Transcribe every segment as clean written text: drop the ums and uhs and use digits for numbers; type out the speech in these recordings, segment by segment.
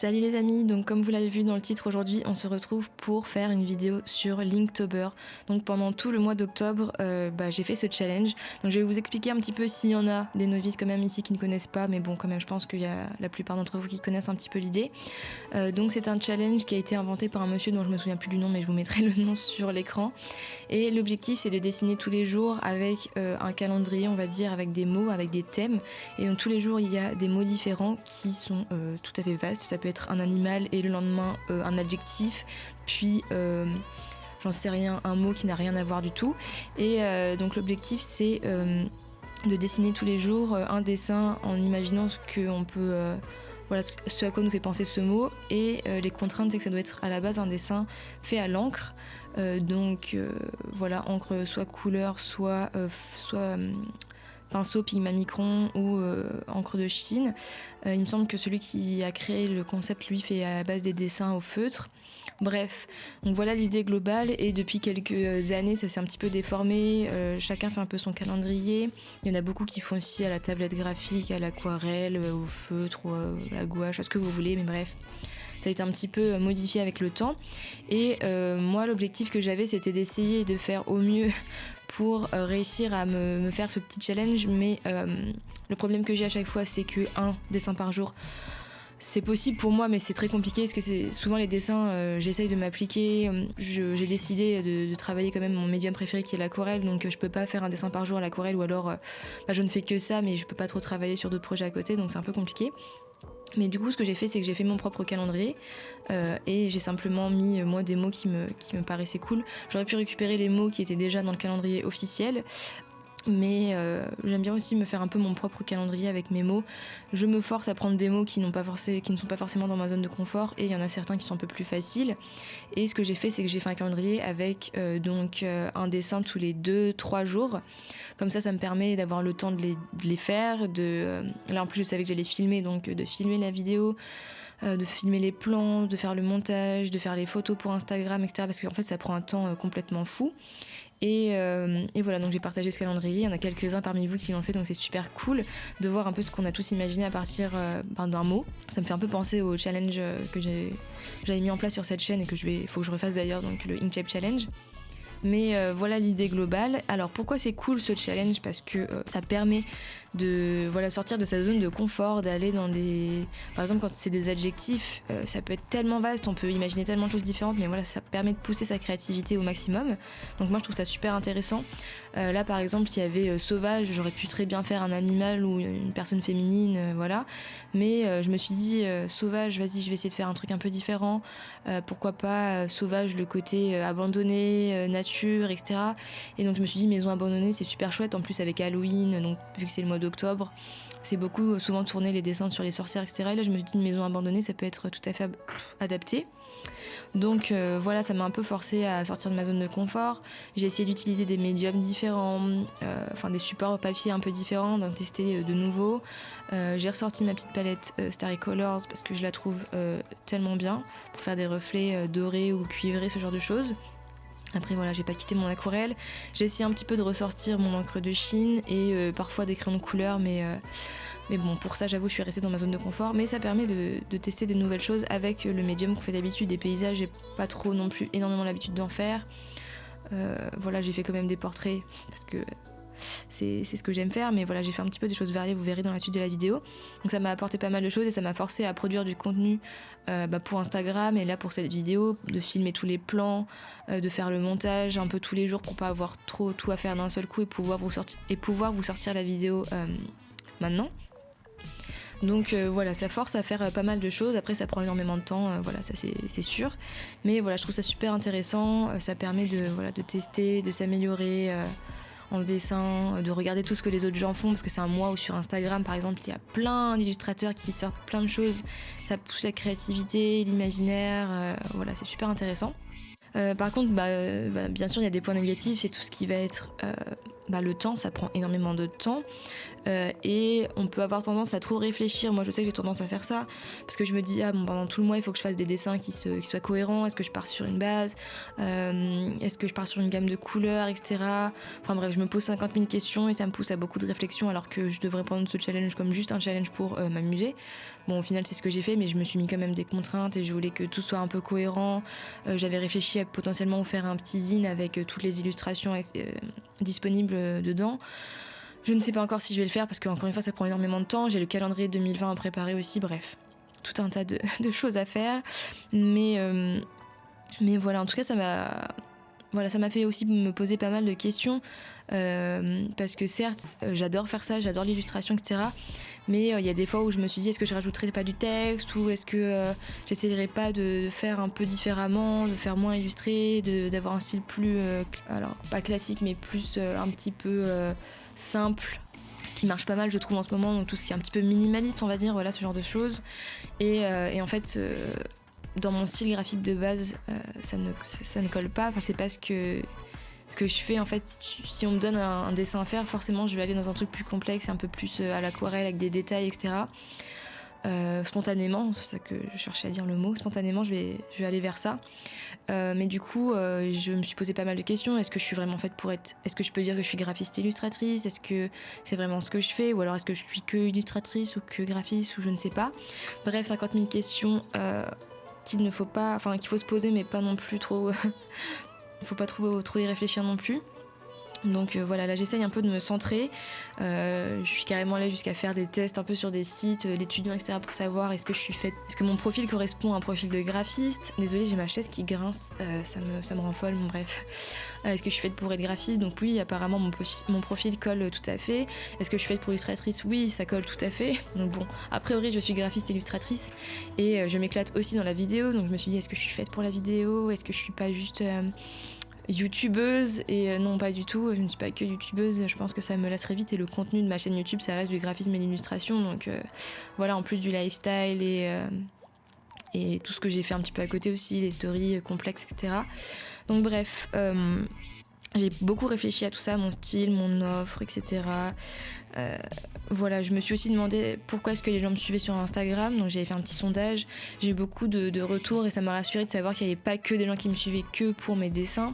Salut les amis, donc comme vous l'avez vu dans le titre, aujourd'hui on se retrouve pour faire une vidéo sur Linktober. Donc pendant tout le mois d'octobre, j'ai fait ce challenge. Donc je vais vous expliquer un petit peu s'il y en a des novices quand même ici qui ne connaissent pas, mais bon quand même je pense qu'il y a la plupart d'entre vous qui connaissent un petit peu l'idée. Donc c'est un challenge qui a été inventé par un monsieur dont je me souviens plus du nom, mais je vous mettrai le nom sur l'écran. Et l'objectif c'est de dessiner tous les jours avec un calendrier, on va dire, avec des mots, avec des thèmes. Et donc tous les jours il y a des mots différents qui sont tout à fait vastes. Ça peut être un animal et le lendemain un adjectif, puis j'en sais rien, un mot qui n'a rien à voir du tout. Et donc l'objectif c'est de dessiner tous les jours un dessin en imaginant ce qu'on peut... voilà ce à quoi nous fait penser ce mot. Et les contraintes c'est que ça doit être à la base un dessin fait à l'encre. Voilà, encre soit couleur, soit pinceau Pigmamicron ou encre de Chine. Il me semble que celui qui a créé le concept, lui, fait à la base des dessins au feutre. Bref, donc voilà l'idée globale, et depuis quelques années ça s'est un petit peu déformé, chacun fait un peu son calendrier. Il y en a beaucoup qui font aussi à la tablette graphique, à l'aquarelle, au feutre, à la gouache, à ce que vous voulez, mais bref. Ça a été un petit peu modifié avec le temps. Et moi, l'objectif que j'avais, c'était d'essayer de faire au mieux pour réussir à me faire ce petit challenge. Mais le problème que j'ai à chaque fois, c'est que un dessin par jour, c'est possible pour moi, mais c'est très compliqué parce que c'est souvent les dessins, j'essaye de m'appliquer. J'ai décidé de travailler quand même mon médium préféré qui est l'aquarelle, donc je peux pas faire un dessin par jour à l'aquarelle, ou alors je ne fais que ça, mais je peux pas trop travailler sur d'autres projets à côté, donc c'est un peu compliqué. Mais du coup, ce que j'ai fait, c'est que j'ai fait mon propre calendrier et j'ai simplement mis, moi, des mots qui me paraissaient cool. J'aurais pu récupérer les mots qui étaient déjà dans le calendrier officiel, mais j'aime bien aussi me faire un peu mon propre calendrier avec mes mots. Je me force à prendre des mots qui ne sont pas forcément dans ma zone de confort, et il y en a certains qui sont un peu plus faciles. Et ce que j'ai fait, c'est que j'ai fait un calendrier avec un dessin tous les 2-3 jours. Comme ça me permet d'avoir le temps de les faire. Là en plus je savais que j'allais filmer, donc de filmer la vidéo, de filmer les plans, de faire le montage, de faire les photos pour Instagram, etc. Parce qu'en fait ça prend un temps complètement fou. Et voilà, donc j'ai partagé ce calendrier. Il y en a quelques-uns parmi vous qui l'ont fait, donc c'est super cool de voir un peu ce qu'on a tous imaginé à partir d'un mot. Ça me fait un peu penser au challenge que j'avais mis en place sur cette chaîne et faut que je refasse d'ailleurs, donc le Inkshape Challenge. Mais voilà l'idée globale. Alors pourquoi c'est cool ce challenge? Parce que ça permet de sortir de sa zone de confort, d'aller dans des... Par exemple, quand c'est des adjectifs, ça peut être tellement vaste, on peut imaginer tellement de choses différentes, mais voilà, ça permet de pousser sa créativité au maximum. Donc moi je trouve ça super intéressant. Là par exemple, s'il y avait sauvage, j'aurais pu très bien faire un animal ou une personne féminine, voilà. Mais je me suis dit sauvage, vas-y, je vais essayer de faire un truc un peu différent. Pourquoi pas sauvage, le côté abandonné, nature, etc. Et donc je me suis dit maison abandonnée, c'est super chouette, en plus avec Halloween, donc vu que c'est le mois d'octobre, c'est beaucoup souvent tourné les dessins sur les sorcières, etc. Et là je me suis dit une maison abandonnée, ça peut être tout à fait adapté. Donc voilà, ça m'a un peu forcée à sortir de ma zone de confort. J'ai essayé d'utiliser des médiums différents, des supports papier un peu différents, d'en tester de nouveaux. J'ai ressorti ma petite palette Starry Colors parce que je la trouve tellement bien pour faire des reflets dorés ou cuivrés, ce genre de choses. Après voilà, j'ai pas quitté mon aquarelle. J'ai essayé un petit peu de ressortir mon encre de Chine et parfois des crayons de couleur, mais bon, pour ça j'avoue je suis restée dans ma zone de confort. Mais ça permet de tester des nouvelles choses avec le médium qu'on fait d'habitude. Des paysages, j'ai pas trop non plus énormément l'habitude d'en faire. Voilà, j'ai fait quand même des portraits parce que c'est ce que j'aime faire, mais voilà, j'ai fait un petit peu des choses variées, vous verrez dans la suite de la vidéo. Donc ça m'a apporté pas mal de choses et ça m'a forcé à produire du contenu pour Instagram, et là pour cette vidéo, de filmer tous les plans, de faire le montage un peu tous les jours pour pas avoir trop tout à faire d'un seul coup et pouvoir vous sortir la vidéo maintenant. Donc voilà, ça force à faire pas mal de choses. Après ça prend énormément de temps, voilà, ça c'est sûr. Mais voilà, je trouve ça super intéressant, ça permet de tester, de s'améliorer en dessin, de regarder tout ce que les autres gens font, parce que c'est un mois où sur Instagram par exemple il y a plein d'illustrateurs qui sortent plein de choses, ça pousse la créativité, l'imaginaire, voilà, c'est super intéressant. Par contre, bien sûr il y a des points négatifs, c'est tout ce qui va être le temps, ça prend énormément de temps. et on peut avoir tendance à trop réfléchir. Moi je sais que j'ai tendance à faire ça parce que je me dis pendant tout le mois il faut que je fasse des dessins qui soient cohérents. Est-ce que je pars sur une base, est-ce que je pars sur une gamme de couleurs, etc. Enfin bref, je me pose 50 000 questions et ça me pousse à beaucoup de réflexion alors que je devrais prendre ce challenge comme juste un challenge pour m'amuser. Bon, au final c'est ce que j'ai fait, mais je me suis mis quand même des contraintes et je voulais que tout soit un peu cohérent. J'avais réfléchi à potentiellement faire un petit zine avec toutes les illustrations disponibles dedans. Je ne sais pas encore si je vais le faire parce qu'encore une fois ça prend énormément de temps. J'ai le calendrier 2020 à préparer aussi, bref, tout un tas de choses à faire. Mais voilà, en tout cas ça m'a fait aussi me poser pas mal de questions parce que certes j'adore faire ça, j'adore l'illustration, etc. Mais il y a des fois où je me suis dit est-ce que je rajouterais pas du texte ou est-ce que j'essayerais pas de faire un peu différemment, de faire moins illustré, d'avoir un style plus, alors pas classique mais plus un petit peu simple. Ce qui marche pas mal je trouve en ce moment, donc tout ce qui est un petit peu minimaliste on va dire, voilà ce genre de choses. Et en fait dans mon style graphique de base, ça ne colle pas. Enfin, c'est pas ce que je fais. En fait, si on me donne un dessin à faire, forcément, je vais aller dans un truc plus complexe, un peu plus à l'aquarelle, avec des détails, etc. Spontanément, c'est ça que je cherchais à dire le mot. Spontanément, je vais aller vers ça. Mais du coup, je me suis posé pas mal de questions. Est-ce que je suis vraiment faite pour être... Est-ce que je peux dire que je suis graphiste illustratrice? Est-ce que c'est vraiment ce que je fais? Ou alors est-ce que je suis que illustratrice ou que graphiste ou je ne sais pas? Bref, 50 000 questions qu'il faut se poser, mais pas non plus trop. Il faut pas trop y réfléchir non plus. Donc voilà, là j'essaye un peu de me centrer. Je suis carrément allée jusqu'à faire des tests un peu sur des sites, l'étudiant, etc. pour savoir est-ce que mon profil correspond à un profil de graphiste. Désolée, j'ai ma chaise qui grince, ça me rend folle, bon, bref. Est-ce que je suis faite pour être graphiste? Donc oui, apparemment mon profil colle tout à fait. Est-ce que je suis faite pour illustratrice? Oui, ça colle tout à fait. Donc bon, a priori je suis graphiste illustratrice et je m'éclate aussi dans la vidéo. Donc je me suis dit est-ce que je suis faite pour la vidéo? Est-ce que je suis pas juste... youtubeuse? Et non, pas du tout, je ne suis pas que youtubeuse, je pense que ça me lasserait vite et le contenu de ma chaîne YouTube ça reste du graphisme et de l'illustration, donc voilà, en plus du lifestyle et tout ce que j'ai fait un petit peu à côté aussi, les stories complexes, etc. Donc bref, j'ai beaucoup réfléchi à tout ça, mon style, mon offre, etc. Voilà, je me suis aussi demandé pourquoi est-ce que les gens me suivaient sur Instagram, donc j'avais fait un petit sondage, j'ai eu beaucoup de retours et ça m'a rassurée de savoir qu'il n'y avait pas que des gens qui me suivaient que pour mes dessins,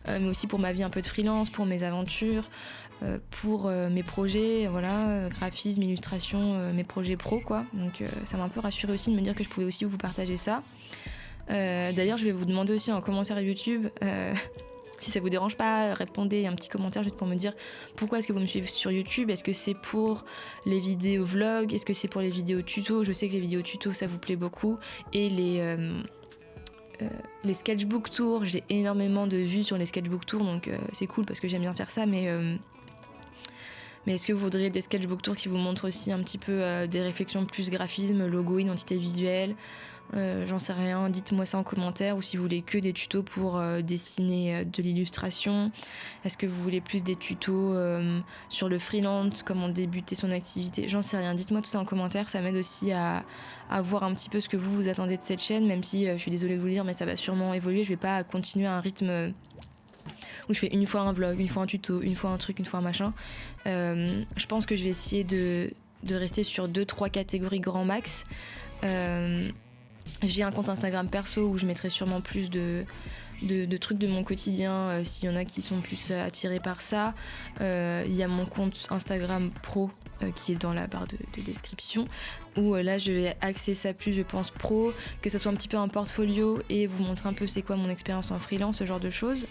mais aussi pour ma vie un peu de freelance, pour mes aventures, pour mes projets, voilà, graphisme, illustration, mes projets pro, quoi. Donc ça m'a un peu rassurée aussi de me dire que je pouvais aussi vous partager ça. D'ailleurs, je vais vous demander aussi en commentaire YouTube... si ça vous dérange pas, répondez un petit commentaire juste pour me dire pourquoi est-ce que vous me suivez sur YouTube. Est-ce que c'est pour les vidéos vlogs? Est-ce que c'est pour les vidéos tutos? Je sais que les vidéos tutos ça vous plaît beaucoup. Et les sketchbook tours, j'ai énormément de vues sur les sketchbook tours, donc c'est cool parce que j'aime bien faire ça, mais est-ce que vous voudriez des sketchbook tours qui vous montrent aussi un petit peu des réflexions plus graphisme, logo, identité visuelle? J'en sais rien, dites-moi ça en commentaire, ou si vous voulez que des tutos pour dessiner de l'illustration. Est-ce que vous voulez plus des tutos sur le freelance, comment débuter son activité? J'en sais rien, dites-moi tout ça en commentaire, ça m'aide aussi à voir un petit peu ce que vous attendez de cette chaîne, même si je suis désolée de vous le dire, mais ça va sûrement évoluer. Je vais pas continuer à un rythme où je fais une fois un vlog, une fois un tuto, une fois un truc, une fois un machin. Je pense que je vais essayer de rester sur 2-3 catégories grand max. J'ai un compte Instagram perso où je mettrai sûrement plus de trucs de mon quotidien s'il y en a qui sont plus attirés par ça. Il y a mon compte Instagram pro qui est dans la barre de description où là je vais axer ça plus, je pense, pro, que ce soit un petit peu un portfolio et vous montrer un peu c'est quoi mon expérience en freelance, ce genre de choses.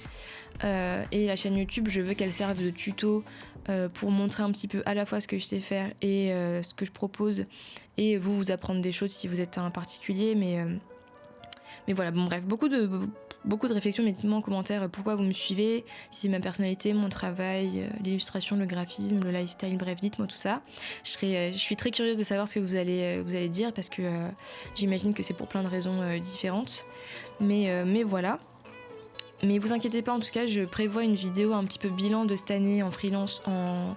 Et la chaîne YouTube, je veux qu'elle serve de tuto pour montrer un petit peu à la fois ce que je sais faire et ce que je propose, et vous apprendre des choses si vous êtes un particulier, mais voilà, bon bref, beaucoup de réflexions, mais dites-moi en commentaire pourquoi vous me suivez, si c'est ma personnalité, mon travail, l'illustration, le graphisme, le lifestyle, bref, dites-moi tout ça. Je suis très curieuse de savoir ce que vous allez dire, parce que j'imagine que c'est pour plein de raisons différentes, mais voilà. Mais vous inquiétez pas, en tout cas, je prévois une vidéo un petit peu bilan de cette année en freelance en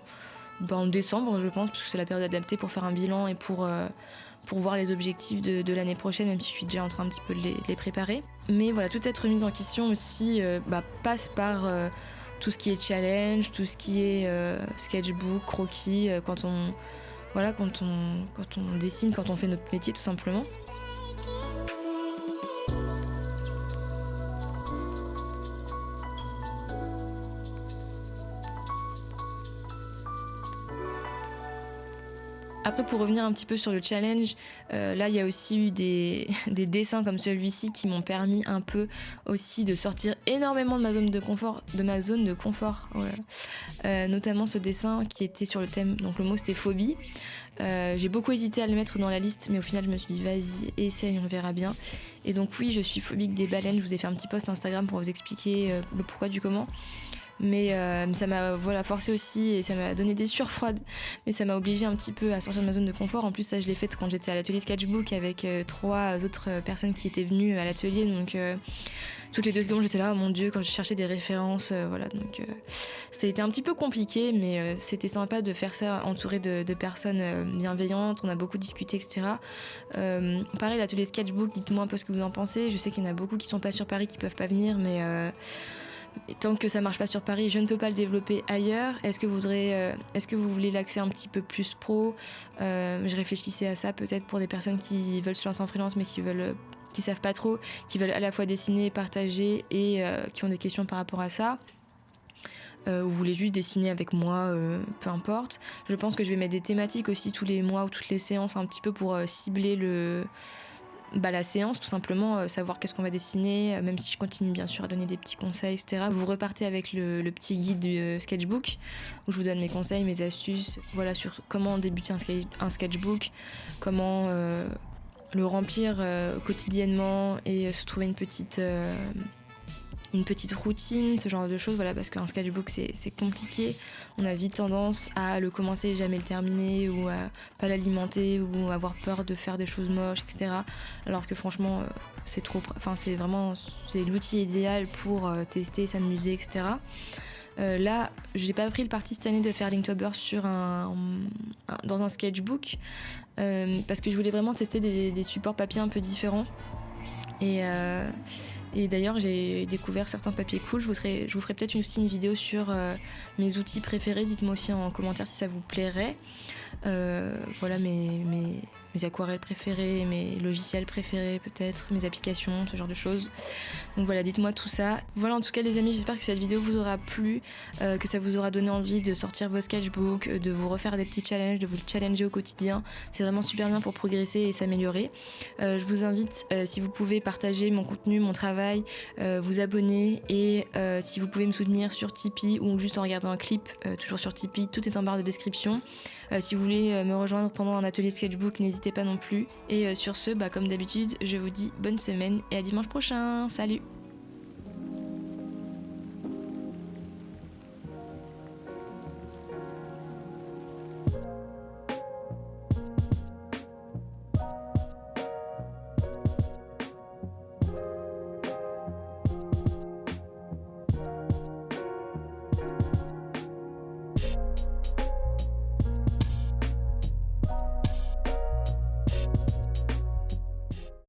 décembre, je pense, parce que c'est la période adaptée pour faire un bilan et pour voir les objectifs de l'année prochaine, même si je suis déjà en train un petit peu de les préparer. Mais voilà, toute cette remise en question aussi passe par tout ce qui est challenge, tout ce qui est sketchbook, croquis, quand on dessine, quand on fait notre métier tout simplement. Après, pour revenir un petit peu sur le challenge, là, il y a aussi eu des dessins comme celui-ci qui m'ont permis un peu aussi de sortir énormément de ma zone de confort. Voilà. Notamment ce dessin qui était sur le thème, donc le mot c'était phobie. J'ai beaucoup hésité à le mettre dans la liste, mais au final, je me suis dit, vas-y, essaye, on verra bien. Et donc, oui, je suis phobique des baleines. Je vous ai fait un petit post Instagram pour vous expliquer le pourquoi du comment. Mais ça m'a forcé aussi et ça m'a donné des sueurs froides. Mais ça m'a obligée un petit peu à sortir de ma zone de confort. En plus, ça, je l'ai fait quand j'étais à l'atelier sketchbook avec 3 autres personnes qui étaient venues à l'atelier. Donc, toutes les 2 secondes, j'étais là, oh mon Dieu, quand je cherchais des références. Voilà. Donc, ça a été un petit peu compliqué, mais c'était sympa de faire ça entouré de personnes bienveillantes. On a beaucoup discuté, etc. Pareil, l'atelier sketchbook, dites-moi un peu ce que vous en pensez. Je sais qu'il y en a beaucoup qui sont pas sur Paris, qui peuvent pas venir, mais tant que ça marche pas sur Paris, je ne peux pas le développer ailleurs. Est-ce que vous voulez l'accès un petit peu plus pro? Je réfléchissais à ça peut-être pour des personnes qui veulent se lancer en freelance mais qui savent pas trop, qui veulent à la fois dessiner, partager et qui ont des questions par rapport à ça. Ou vous voulez juste dessiner avec moi, peu importe. Je pense que je vais mettre des thématiques aussi tous les mois ou toutes les séances un petit peu pour cibler la séance, tout simplement, savoir qu'est-ce qu'on va dessiner, même si je continue bien sûr à donner des petits conseils, etc. Vous repartez avec le petit guide du sketchbook, où je vous donne mes conseils, mes astuces, voilà, sur comment débuter un sketchbook, comment le remplir quotidiennement et se trouver une petite routine, ce genre de choses, voilà, parce qu'un sketchbook c'est compliqué, on a vite tendance à le commencer et jamais le terminer, ou à pas l'alimenter, ou avoir peur de faire des choses moches, etc. Alors que franchement c'est l'outil idéal pour tester, s'amuser, etc. Là, j'ai pas pris le parti cette année de faire Linktober dans un sketchbook, parce que je voulais vraiment tester des supports papier un peu différents. Et d'ailleurs, j'ai découvert certains papiers cool. Je vous ferai peut-être aussi une vidéo sur mes outils préférés. Dites-moi aussi en commentaire si ça vous plairait. Voilà mes aquarelles préférées, mes logiciels préférés peut-être, mes applications, ce genre de choses. Donc voilà, dites-moi tout ça. Voilà, en tout cas les amis, j'espère que cette vidéo vous aura plu, que ça vous aura donné envie de sortir vos sketchbooks, de vous refaire des petits challenges, de vous challenger au quotidien. C'est vraiment super bien pour progresser et s'améliorer. Je vous invite, si vous pouvez, partager mon contenu, mon travail, vous abonner, et si vous pouvez me soutenir sur Tipeee ou juste en regardant un clip, toujours sur Tipeee, tout est en barre de description. Si vous voulez me rejoindre pendant un atelier sketchbook, n'hésitez pas non plus. Et sur ce, comme d'habitude, je vous dis bonne semaine et à dimanche prochain. Salut!